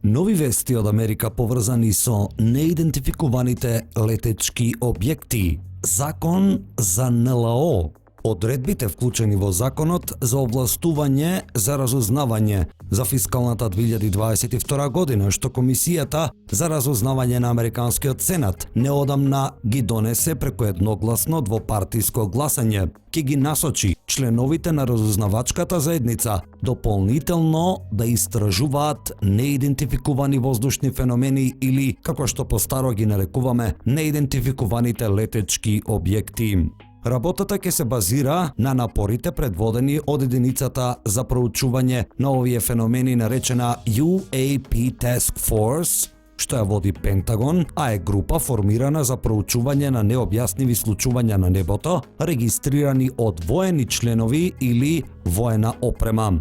Нови вести од Америка поврзани со неидентификуваните летечки објекти. Закон за НЛО. Одредбите вклучени во законот за овластување за разузнавање за фискалната 2022 година, што Комисијата за разузнавање на Американскиот Сенат неодамна ги донесе преку едногласно двопартиско гласање, ќе ги насочи членовите на разузнавачката заедница дополнително да истражуваат неидентификувани воздушни феномени или, како што постаро ги нарекуваме, неидентификуваните летечки објекти. Работата ќе се базира на напорите предводени од единицата за проучување на овие феномени наречена UAP Task Force, што ја води Пентагон, а е група формирана за проучување на необјасними случувања на небото, регистрирани од воени членови или воена опрема.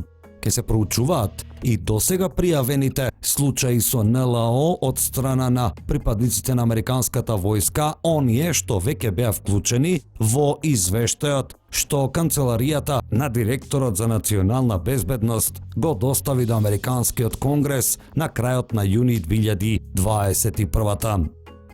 Ке се проучуваат и досега пријавените случаи со НЛО од страна на припадниците на американската војска, оние што веќе беа вклучени во извештајот што Канцеларијата на директорот за национална безбедност го достави до Американскиот конгрес на крајот на јуни 2021.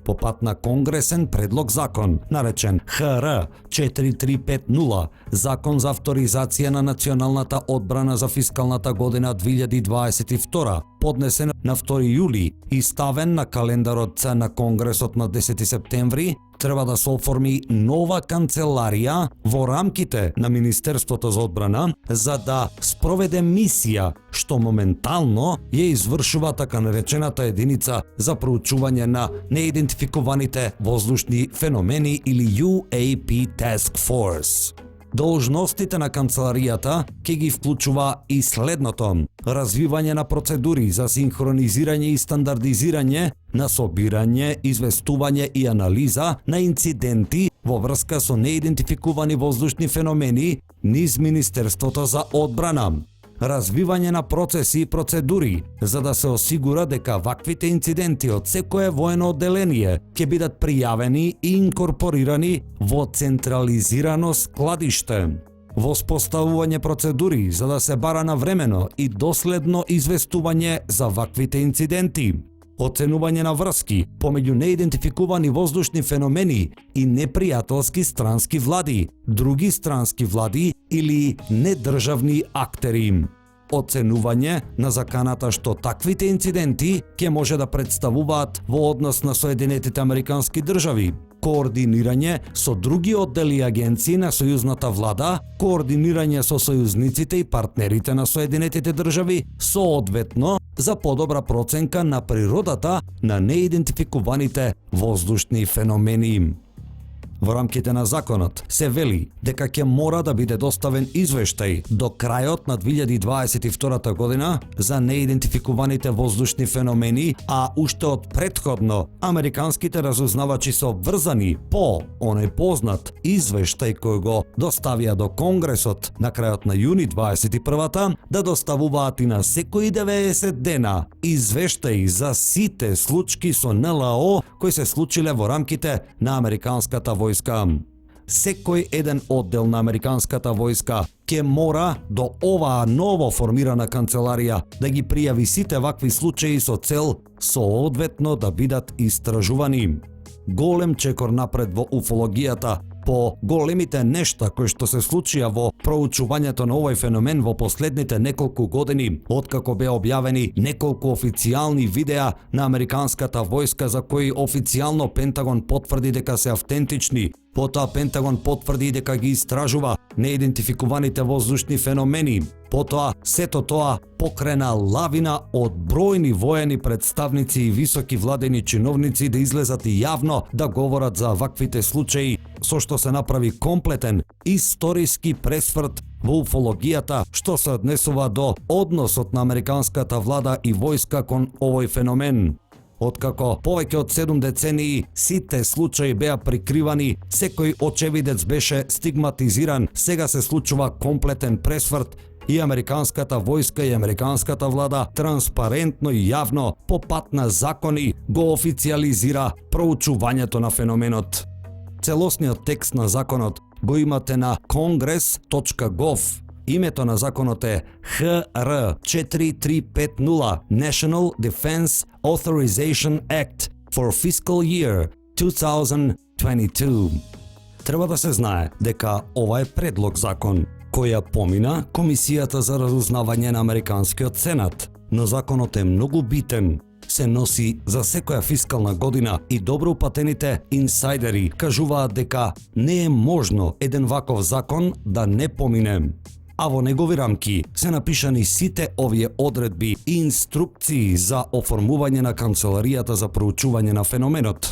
По пат на конгресен предлог закон, наречен ХР 4350, Закон за авторизација на националната одбрана за фискалната година 2022, поднесен на 2 јули и ставен на календарот на Конгресот на 10 септември, треба да се оформи нова канцеларија во рамките на Министерството за одбрана за да спроведе мисија што моментално ја извршува така наречената единица за проучување на неидентификуваните воздушни феномени или UAP Task Force. Должностите на канцеларијата ќе ги вклучува и следното: развивање на процедури за синхронизирање и стандардизирање на собирање, известување и анализа на инциденти во врска со неидентификувани воздушни феномени низ Министерството за одбрана, развивање на процеси и процедури за да се осигура дека ваквите инциденти од секое воено одделение ќе бидат пријавени и инкорпорирани во централизирано складиште, воспоставување процедури за да се бара навремено и доследно известување за ваквите инциденти, оценување на врски помеѓу неидентификувани воздушни феномени и непријателски странски влади, други странски влади или недржавни актери, оценување на заканата што таквите инциденти ќе може да представуваат во однос на Соединетите Американски држави, координирање со други оддели и агенции на сојузната влада, координирање со сојузниците и партнерите на Соединетите држави, соодветно за подобра проценка на природата на неидентификуваните воздушни феномени. Во рамките на законот се вели дека ќе мора да биде доставен извештај до крајот на 2022 година за неидентификуваните воздушни феномени, а уште од претходно американските разузнавачи се обврзани по оној познат извештај кој го доставија до Конгресот на крајот на јуни 2021 да доставуваат и на секои 90 дена извештаи за сите случаи со НЛО кои се случиле во рамките на американската војска. Секој еден оддел на американската војска ќе мора до оваа ново формирана канцеларија да ги пријави сите вакви случаи со цел соодветно да бидат истражувани. Голем чекор напред во уфологијата по големите нешта кои што се случија во проучувањето на овој феномен во последните неколку години, откако беа објавени неколку официјални видеа на американската војска за кои официјално Пентагон потврди дека се автентични. Потоа Пентагон потврди дека ги истражува неидентификуваните воздушни феномени. Потоа сето тоа покрена лавина од бројни воени представници и високи владени чиновници да излезат и јавно да говорат за ваквите случаи, со што се направи комплетен историски пресврт во уфологијата што се однесува до односот на американската влада и војска кон овој феномен. Откако повеќе од 7 децении сите случаи беа прикривани, секој очевидец беше стигматизиран, сега се случува комплетен пресврт и американската војска и американската влада транспарентно и јавно по пат на закони го официјализира проучувањето на феноменот. Целосниот текст на законот го имате на congress.gov Името на законот е HR 4350 National Defense Authorization Act for Fiscal Year 2022. Треба да се знае дека ова е предлог закон, кој ја помина Комисијата за разузнавање на Американскиот Сенат, но законот е многу битен. Се носи за секоја фискална година и добро упатените инсайдери кажуваат дека не е можно еден ваков закон да не помине. А во негови рамки се напишани сите овие одредби и инструкции за оформување на Канцеларијата за проучување на феноменот.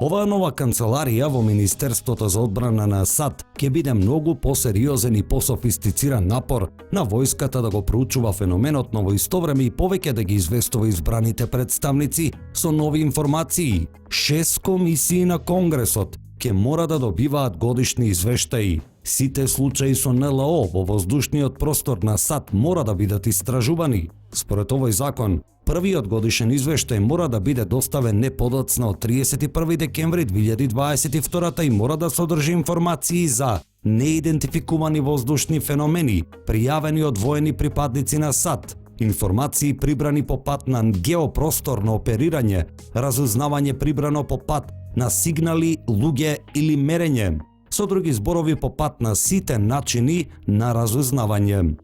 Оваа нова канцеларија во Министерството за одбрана на САД ќе биде многу посериозен и пософистициран напор на војската да го проучува феноменот, но во исто време и повеќе да ги известува избраните представници со нови информации. 6 комисии на Конгресот ќе мора да добиваат годишни извештаи. Сите случаи со НЛО во воздушниот простор на САД мора да бидат истражувани. Според овој закон, првиот годишен извештај мора да биде доставен не подоцна од 31 декември 2022 и мора да содржи информации за неидентификувани воздушни феномени, пријавени од воени припадници на САД, информации прибрани по пат на геопросторно оперирање, разузнавање прибрано по пат на сигнали, луѓе или мерење, со други зборови по пат на сите начини на разузнавање.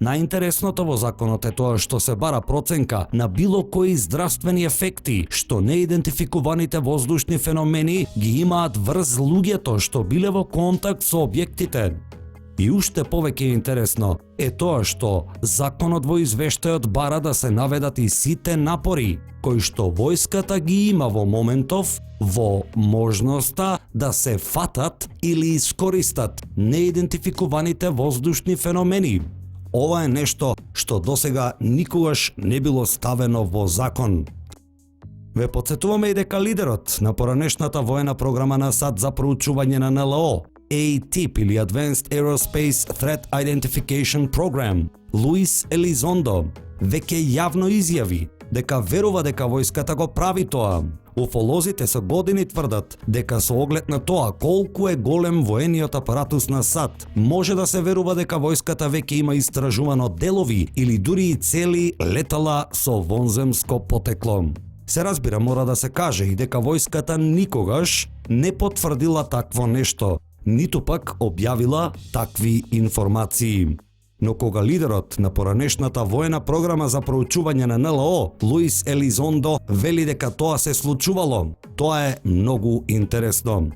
Најинтересното во законот е тоа што се бара проценка на било кои здравствени ефекти што неидентификуваните воздушни феномени ги имаат врз луѓето што биле во контакт со објектите. И уште повеќе интересно е тоа што законот во извештајот бара да се наведат и сите напори кои што војската ги има во моментов во можноста да се фатат или искористат неидентификуваните воздушни феномени. Ова е нешто што досега никогаш не било ставено во закон. Ве потсетуваме и дека лидерот на поранешната воена програма на САД за проучување на НЛО, AATIP или Advanced Aerospace Threat Identification Program, Луис Елизондо, веќе јавно изјави дека верува дека војската го прави тоа. Уфолозите со години тврдат дека со оглед на тоа колку е голем воениот апаратус на САД, може да се верува дека војската веќе има истражувано делови или дури и цели летала со вонземско потекло. Се разбира, мора да се каже и дека војската никогаш не потврдила такво нешто, ниту пак објавила такви информации. Но кога лидерот на поранешната воена програма за проучување на НЛО, Луис Елизондо, вели дека тоа се случувало, тоа е многу интересно.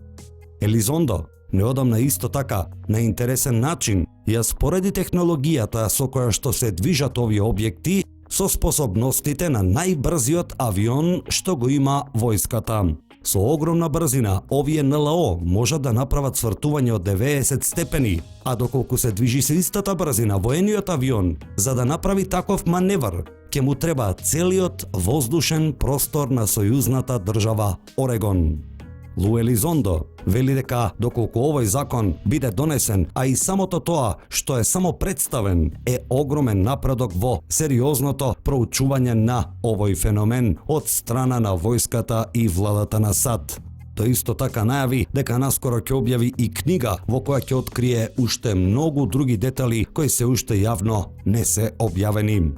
Елизондо неодамна исто така, на интересен начин, ја спореди технологијата со која што се движат овие објекти со способностите на најбрзиот авион што го има војската. Со огромна брзина, овие НЛО можат да направат свртување од 90 степени, а доколку се движи со истата брзина воениот авион, за да направи таков маневр, ќе му треба целиот воздушен простор на сојузната држава Орегон. Лу Елизондо вели дека доколку овој закон биде донесен, а и самото тоа што е само представен, е огромен напредок во сериозното проучување на овој феномен од страна на војската и владата на САД. Тој исто така најави дека наскоро ќе објави и книга во која ќе открие уште многу други детали кои се уште јавно не се објавени.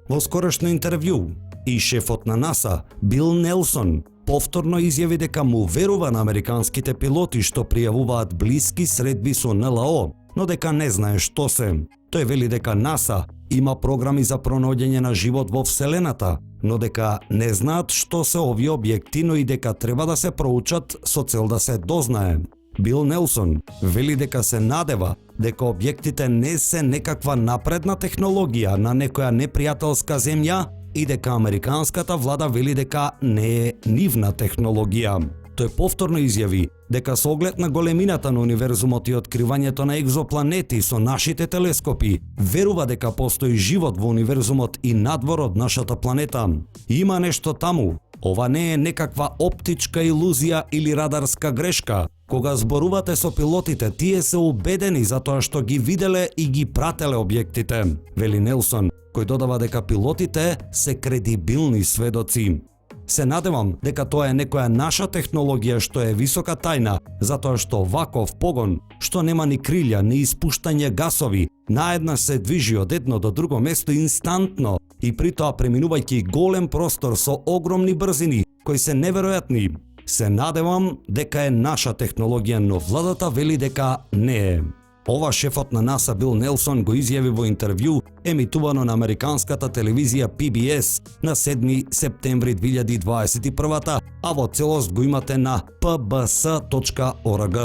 Во скорошно интервју и шефот на НАСА Бил Нелсон повторно изјави дека му верува на американските пилоти што пријавуваат блиски средби со НЛО, но дека не знае што се. Тој вели дека НАСА има програми за пронаоѓање на живот во Вселената, но дека не знаат што се овие објекти, но и дека треба да се проучат со цел да се дознае. Бил Нелсон вели дека се надева дека објектите не се некаква напредна технологија на некоја непријателска земја и дека американската влада вели дека не е нивна технологија. Тој повторно изјави дека со оглед на големината на универзумот и откривањето на екзопланети со нашите телескопи, верува дека постои живот во универзумот и надвор од нашата планета. Има нешто таму. Ова не е некаква оптичка илузија или радарска грешка. Кога зборувате со пилотите, тие се убедени за тоа што ги виделе и ги прателе објектите, вели Нелсон, кој додава дека пилотите се кредибилни сведоци. Се надевам дека тоа е некоја наша технологија што е висока тајна, затоа што ваков погон, што нема ни крилја, ни испуштање гасови, наеднаш се движи од едно до друго место инстантно и при тоа преминувајќи голем простор со огромни брзини, кои се неверојатни. Се надевам дека е наша технологија, но владата вели дека не е. Ова шефот на НАСА Бил Нелсон го изјави во интервју емитувано на американската телевизија PBS на 7 септември 2021, а во целост го имате на pbs.org.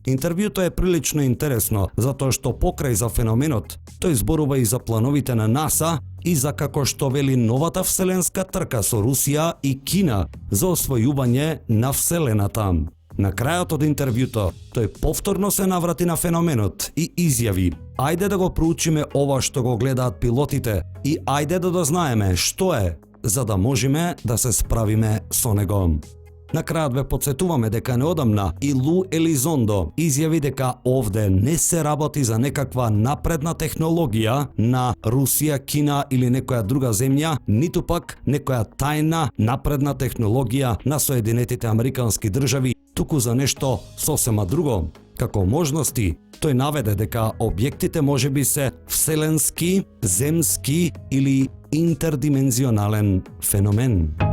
Интервјуто е прилично интересно, затоа што покрај за феноменот, тој зборува и за плановите на НАСА и за како што вели новата вселенска трка со Русија и Кина за освојување на Вселената. На крајот од интервјуто, тој повторно се наврати на феноменот и изјави: "Ајде да го проучиме ова што го гледаат пилотите и ајде да дознаеме што е, за да можеме да се справиме со него." На крајот ве потсетуваме дека неодамна и Лу Елизондо изјави дека овде не се работи за некаква напредна технологија на Русија, Кина или некоја друга земја, ниту пак некоја тајна напредна технологија на Соединетите Американски држави, туку за нешто сосема друго. Како можности, тој наведе дека објектите можеби се вселенски, земски или интердимензионален феномен.